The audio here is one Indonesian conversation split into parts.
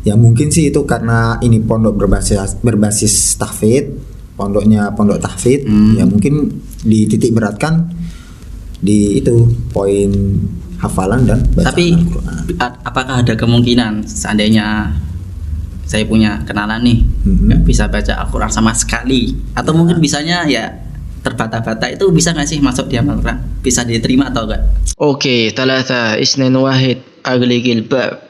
Ya mungkin sih itu karena ini pondok berbasis tahfidz, pondoknya pondok tahfidz, ya mungkin dititik beratkan di itu poin hafalan dan bacaan Tapi Al-Quran. apakah ada kemungkinan seandainya saya punya kenalan nih nggak bisa baca Al-Quran sama sekali, atau mungkin bisanya ya terbata-bata, itu bisa nggak sih masuk di Al-Quran? Bisa diterima atau enggak? Oke, 3 2 1 agligil bab.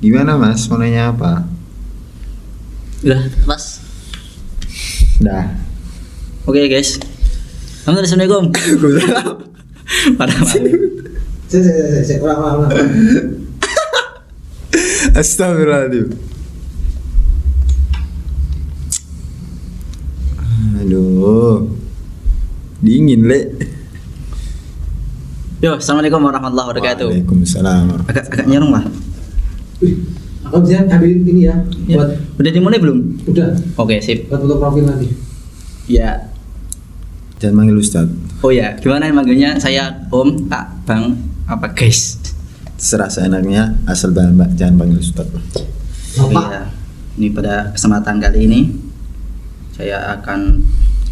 Gimana Mas? Mau nanya apa? Udah pas. Dah. Oke guys. Assalamualaikum. Pada malu. Saya ulang. Astagfirullahaladzim. Aduh, dingin Le. Yo, assalamualaikum warahmatullahi wabarakatuh. Waalaikumsalam. Agak nyerong lah. Aku bisa ambil ini ya, Ya. buat Udah dimulai belum? udah Oke, sip. buat foto profil nanti. Ya. Jangan manggil Ustaz. Oh ya, gimana manggilnya? Saya Om, Kak, Bang, apa guys? Terserah seenaknya, asal jangan panggil Ustaz. Iya. Ini pada kesempatan kali ini saya akan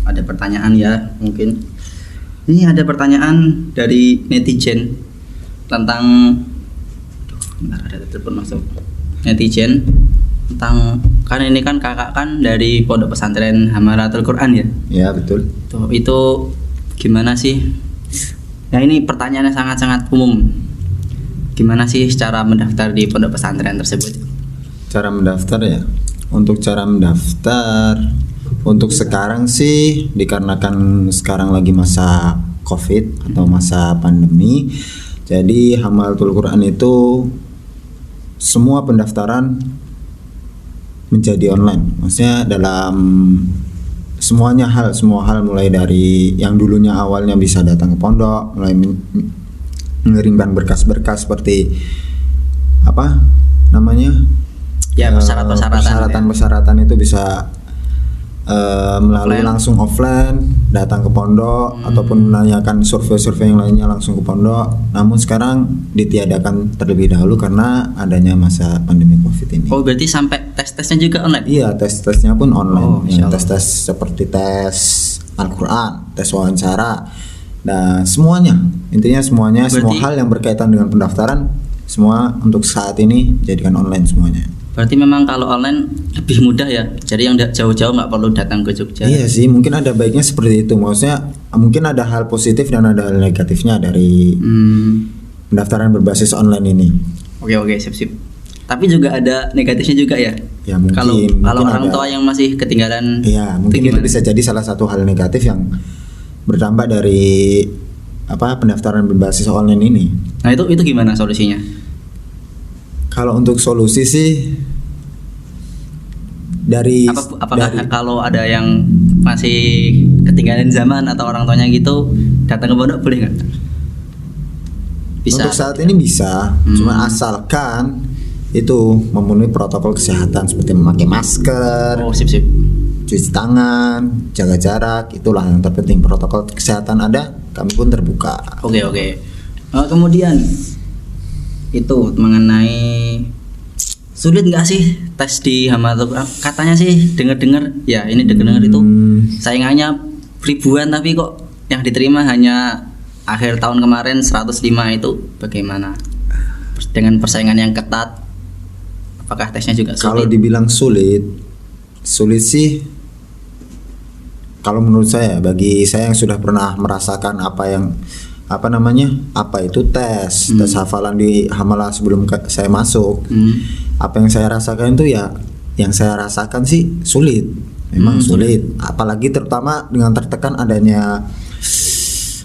ada pertanyaan ya, mungkin. Ini ada pertanyaan dari netizen tentang bentar, ada telepon masuk. Netizen tentang, kan ini kan kakak kan dari Pondok Pesantren Hamalatul Quran ya. Ya betul. Tuh, itu gimana sih? Nah, ini pertanyaannya sangat-sangat umum. Gimana sih cara mendaftar di pondok pesantren tersebut? Cara mendaftar ya. Untuk cara mendaftar, untuk sekarang sih dikarenakan sekarang lagi masa COVID atau masa pandemi, jadi Hamalatul Quran itu semua pendaftaran menjadi online. Maksudnya dalam semua hal mulai dari yang dulunya awalnya bisa datang ke pondok, mulai mengirimkan berkas-berkas seperti apa namanya? Ya, persyaratan itu bisa melalui langsung offline, datang ke pondok ataupun menanyakan survei-survei yang lainnya langsung ke pondok. Namun sekarang ditiadakan terlebih dahulu karena adanya masa pandemi COVID ini. Oh, berarti sampai tes-tesnya juga online? Iya, tes-tesnya pun online. Oh, Ya, tes-tes seperti tes Al-Quran, tes wawancara, dan semuanya. Intinya semuanya, semua Berarti- hal yang berkaitan dengan pendaftaran, semua untuk saat ini jadikan online semuanya. Berarti memang kalau online lebih mudah ya. Jadi yang jauh-jauh nggak perlu datang ke Jogja. Iya sih, mungkin ada baiknya seperti itu. Maksudnya mungkin ada hal positif dan ada hal negatifnya dari pendaftaran berbasis online ini. Oke, sip. Tapi juga ada negatifnya juga ya. Ya mungkin. Kalau mungkin orang ada. tua yang masih ketinggalan. Iya, mungkin itu gimana? bisa jadi salah satu hal negatif yang berdampak dari pendaftaran berbasis online ini. Nah, itu gimana solusinya? Kalau untuk solusi sih dari Apakah kalau ada yang masih ketinggalan zaman atau orang tuanya gitu datang ke pondok boleh nggak? Bisa. Untuk saat ini bisa, cuma asalkan itu memenuhi protokol kesehatan seperti memakai masker, Oh, sip. cuci tangan, jaga jarak, itulah yang terpenting. Protokol kesehatan ada, kami pun terbuka. Oke. Kemudian itu mengenai sulit nggak sih tes di Hamalatul Quran? Katanya sih dengar ya, ini dengar itu saingannya ribuan tapi kok yang diterima hanya akhir tahun kemarin 105. Itu bagaimana dengan persaingan yang ketat? Apakah tesnya juga Kalau sulit? dibilang sulit sih kalau menurut saya, bagi saya yang sudah pernah merasakan apa itu tes hafalan di Hamala sebelum saya masuk, apa yang saya rasakan itu ya, yang saya rasakan sih sulit, memang sulit, apalagi terutama dengan tertekan adanya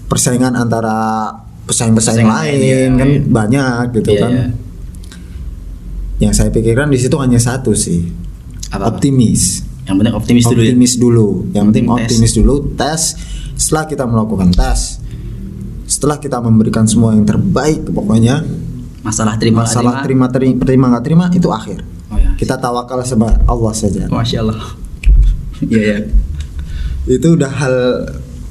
persaingan antara pesaing-pesaing lain kan banyak gitu kan. Iya. Yang saya pikirkan di situ hanya satu sih, Apa? optimis. Yang penting optimis dulu ya. Yang penting Tes. optimis dulu. Tes. Setelah kita melakukan tes, setelah kita memberikan semua yang terbaik, pokoknya Masalah terima nggak terima itu akhir. Oh ya. Kita tawakal sama Allah saja. Masya Allah. Iya. Itu udah hal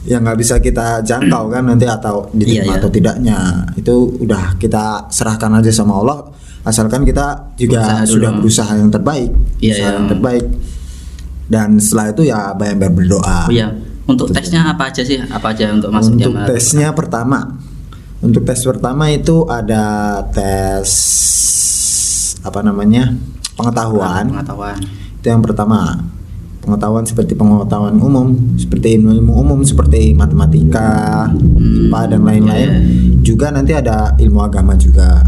yang nggak bisa kita jangkau kan nanti, atau diterima Iya. atau tidaknya. Itu udah kita serahkan aja sama Allah. asalkan kita juga Berusaha dulu. sudah berusaha yang terbaik, Iya, usaha iya. yang terbaik. Dan setelah itu ya banyak berdoa. Oh iya, untuk tesnya apa aja sih? Apa aja untuk masuk Untuk Jamaatul tesnya untuk tes pertama itu ada tes pengetahuan. Pengetahuan. Itu yang pertama, pengetahuan seperti pengetahuan umum, seperti ilmu umum seperti matematika, IPA dan lain-lain. Iya. Juga nanti ada ilmu agama juga.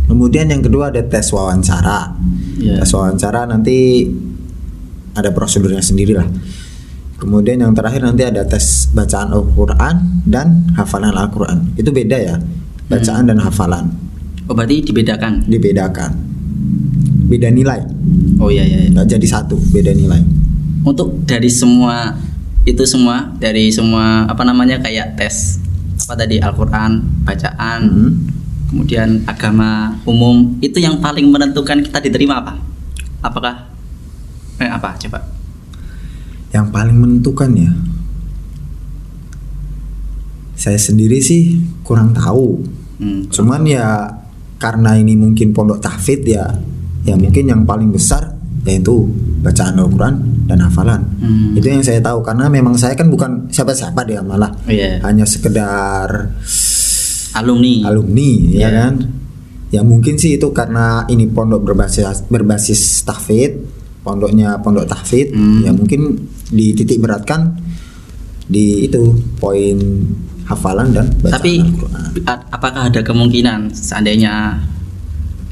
Kemudian yang kedua ada tes wawancara. Iya. Tes wawancara nanti ada prosedurnya sendiri lah. Kemudian yang terakhir nanti ada tes bacaan Al-Quran dan hafalan Al-Quran. Itu beda ya, bacaan dan hafalan Oh berarti dibedakan. dibedakan. Beda nilai, Oh iya iya. nggak jadi satu, beda nilai. Untuk dari semua kayak tes apa tadi Al-Quran, bacaan, kemudian agama umum, itu yang paling menentukan kita diterima apa? Apakah apa coba? Yang paling menentukan ya, saya sendiri sih kurang tahu. Cuman ya karena ini mungkin pondok tahfidz ya mungkin yang paling besar yaitu bacaan Al-Quran dan hafalan. Itu yang saya tahu karena memang saya kan bukan siapa-siapa dia, malah Iya. hanya sekedar Alumni. ya Iya. kan. Ya mungkin sih itu karena ini pondok berbasis tahfidz, pondoknya pondok tahfidz, ya mungkin dititik beratkan di itu poin hafalan dan bacaan Tapi Al-Quran. apakah ada kemungkinan seandainya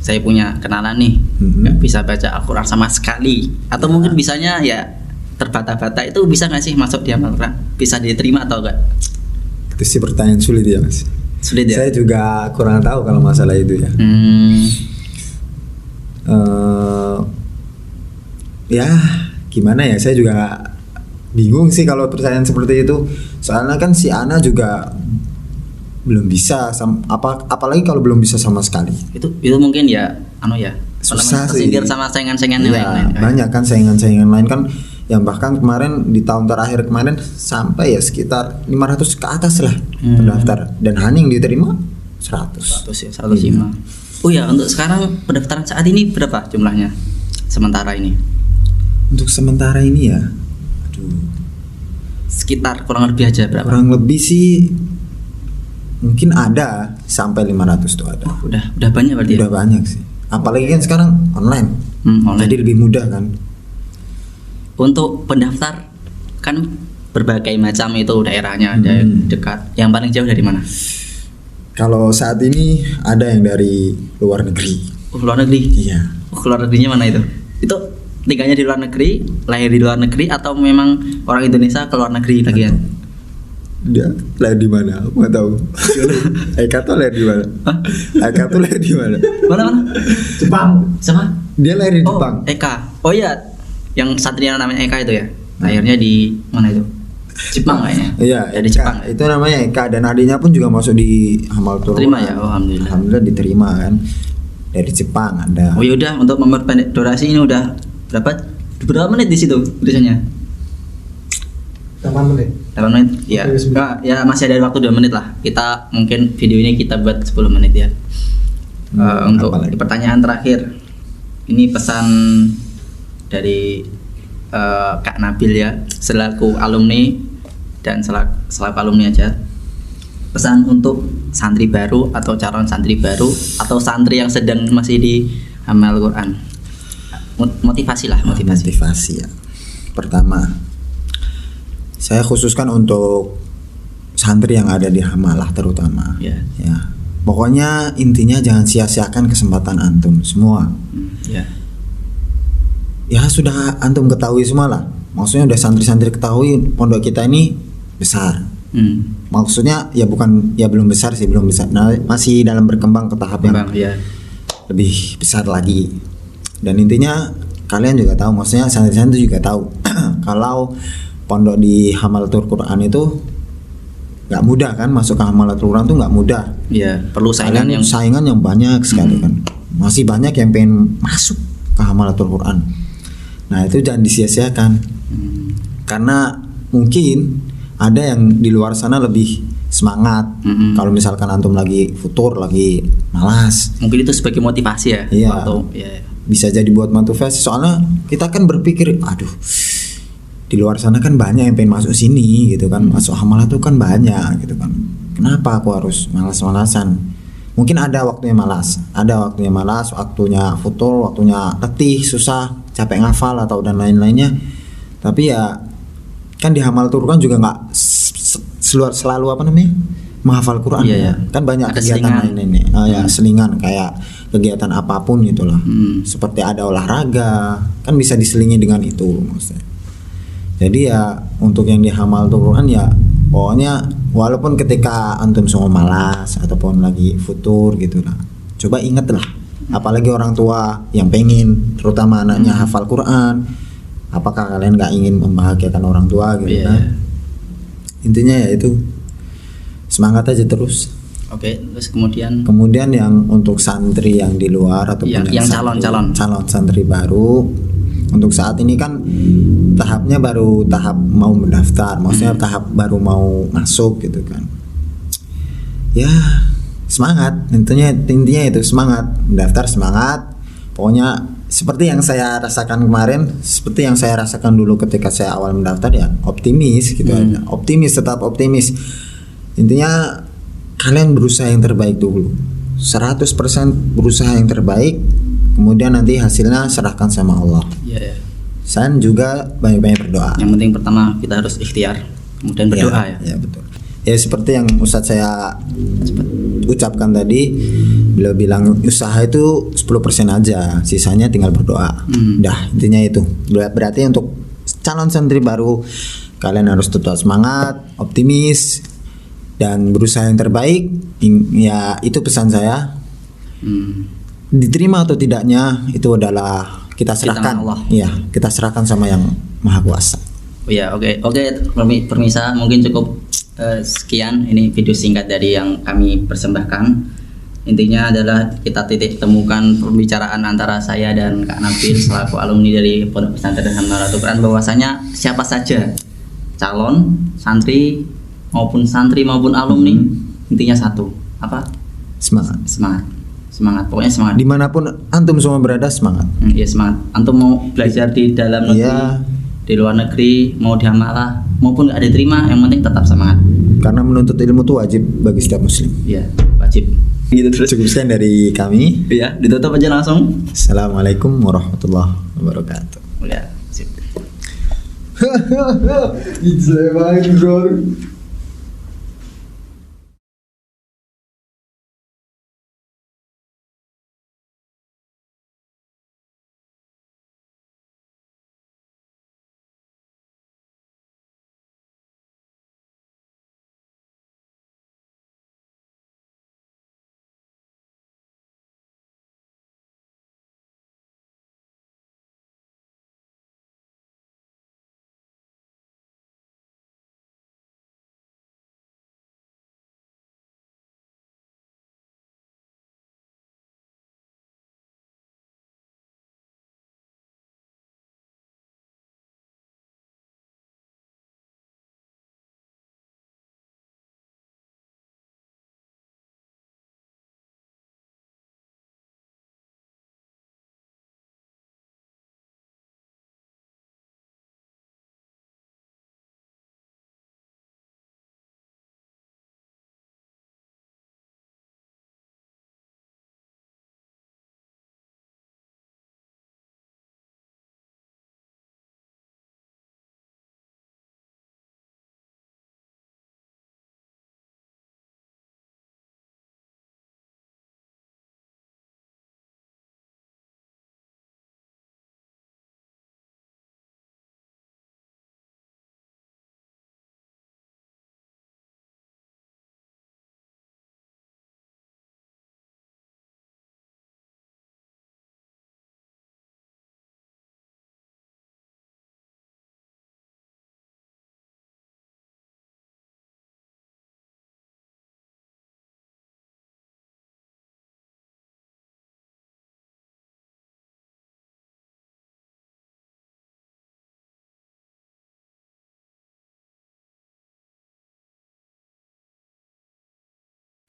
saya punya kenalan nih nggak bisa baca Al-Quran sama sekali, atau mungkin bisanya ya terbata-bata, itu bisa nggak sih masuk di Al-Quran? Bisa diterima atau enggak? Itu sih pertanyaan sulit ya Mas. Sulit ya. Saya juga kurang tahu kalau masalah itu ya. Ya gimana ya, saya juga bingung sih kalau pertanyaan seperti itu. Soalnya kan si Ana juga belum bisa apalagi kalau belum bisa sama sekali. Itu mungkin ya Susah sih. tersindir sama saingan-saingan yang Iya, lain-lain. banyak kan saingan-saingan lain kan yang bahkan kemarin di tahun terakhir kemarin sampai ya sekitar 500 ke atas lah pendaftar, dan hanya yang diterima 100. 105. Oh ya, untuk sekarang pendaftaran saat ini berapa jumlahnya sementara ini? Untuk sementara ini ya, Sekitar kurang lebih aja berapa? kurang lebih sih mungkin ada sampai 500 tuh ada. Udah banyak berarti ya? Udah banyak sih. Apalagi kan sekarang online. Online. Jadi lebih mudah kan. Untuk pendaftar kan berbagai macam itu daerahnya, ada yang dekat, yang paling jauh dari mana? Kalau saat ini ada yang dari luar negeri. Luar negeri? Iya. Luar negerinya mana itu? Itu tinggalnya di luar negeri, lahir di luar negeri, atau memang orang Indonesia ke luar negeri lagian? Dia lahir di mana? Aku nggak tahu. Eka tuh lahir di mana? Eka tuh lahir di mana? Mana? Jepang. Sama? Dia lahir di Oh, Jepang. Eka. Oh iya, yang satrinya namanya Eka itu ya? Lahirnya di mana itu? Jepang kayaknya. Iya, Dari Eka. Jepang. Itu namanya Eka, dan adiknya pun juga masuk di Hamatul Terima Quran. ya, oh, alhamdulillah. Alhamdulillah diterima kan. Dari Jepang ada. Oh yaudah, untuk memperpendek durasi ini udah berapa menit di situ tulisannya? 8 menit. 8 menit? Ya. Oke, 9. Ya masih ada waktu 2 menit lah. Kita mungkin video ini kita buat 10 menit ya. Untuk apalagi? pertanyaan terakhir, ini pesan dari Kak Nabil ya, selaku alumni dan selaku alumni aja. Pesan untuk santri baru atau calon santri baru atau santri yang sedang masih di Hamal Quran. Motivasi lah, Motivasi ya. Pertama, saya khususkan untuk santri yang ada di Hamalah terutama. Ya. Ya. Pokoknya intinya jangan sia-siakan kesempatan antum semua. Ya. Ya sudah antum ketahui semua lah. Maksudnya udah santri-santri ketahui pondok kita ini besar. Maksudnya ya belum besar sih, belum besar. Nah, masih dalam berkembang ke tahap yang Ya. lebih besar lagi. Dan intinya kalian juga tahu, maksudnya santri-santri juga tahu kalau pondok di Hamalatul Quran itu nggak mudah kan, masuk ke Hamalatul Quran tuh nggak mudah. Ya, perlu saingan Kalian yang saingan yang banyak sekali kan. Masih banyak yang pengen masuk ke Hamalatul Quran. Nah itu jangan disia-siakan, karena mungkin ada yang di luar sana lebih semangat. Kalau misalkan antum lagi futur, lagi malas, Mungkin itu sebagai motivasi ya. Iya. Atau ya. bisa jadi buat motivasi. Soalnya kita kan berpikir, aduh, di luar sana kan banyak yang pengen masuk sini gitu kan, masuk hamalah tuh kan banyak gitu kan. Kenapa aku harus malas-malasan? Mungkin ada waktunya malas, waktunya futur, waktunya letih, susah, capek ngafal atau dan lain-lainnya. Tapi ya kan di Hamal Tur kan juga nggak selalu apa namanya menghafal Quran. Iya, ya. Kan banyak Ada kegiatan selingan. lain ini. Ya selingan kayak kegiatan apapun itulah. Seperti ada olahraga, kan bisa diselingi dengan itu maksudnya. Jadi ya untuk yang di Hamal Quran ya pokoknya walaupun ketika antum semua malas ataupun lagi futur gitu lah, coba inget lah, apalagi orang tua yang pengen terutama anaknya hafal Quran, apakah kalian nggak ingin membahagiakan orang tua gitu kan? Intinya ya itu semangat aja terus. Oke, terus kemudian yang untuk santri yang di luar ataupun yang calon santri baru, untuk saat ini kan tahapnya baru tahap mau mendaftar, maksudnya tahap baru mau masuk gitu kan. Ya semangat, intinya itu semangat, mendaftar semangat. Pokoknya seperti yang saya rasakan kemarin, seperti yang saya rasakan dulu ketika saya awal mendaftar ya, optimis gitu aja. Tetap optimis. Intinya kalian berusaha yang terbaik dulu. 100% berusaha yang terbaik, kemudian nanti hasilnya serahkan sama Allah. Iya. Saya juga banyak-banyak berdoa. Yang penting pertama kita harus ikhtiar, kemudian berdoa ya. Ya betul. Ya seperti yang Ustadz saya ucapkan tadi, beliau bilang usaha itu 10% aja, sisanya tinggal berdoa. Dah, intinya itu. Berarti untuk calon santri baru kalian harus tetap semangat, optimis, dan berusaha yang terbaik. Ya itu pesan saya. Diterima atau tidaknya itu adalah kita serahkan. Iya, kita serahkan sama yang Maha Kuasa. Oh ya, oke. Permisa, mungkin cukup sekian ini video singkat dari yang kami persembahkan. Intinya adalah kita titik temukan pembicaraan antara saya dan Kak Nabil selaku alumni dari Pondok Pesantren Hamalatul Quran, bahwasanya siapa saja calon santri maupun alumni, intinya satu, apa? Semangat, pokoknya semangat. Dimanapun antum semua berada, semangat. Iya, semangat. Antum mau belajar di dalam negeri, di luar negeri, mau di Hamalah maupun nggak diterima, yang penting tetap semangat. Karena menuntut ilmu itu wajib bagi setiap muslim. Iya, wajib. Gitu terus. Cukup sekian dari kami. Iya, ditutup aja langsung. Assalamualaikum warahmatullahi wabarakatuh. Ya, sip. It's like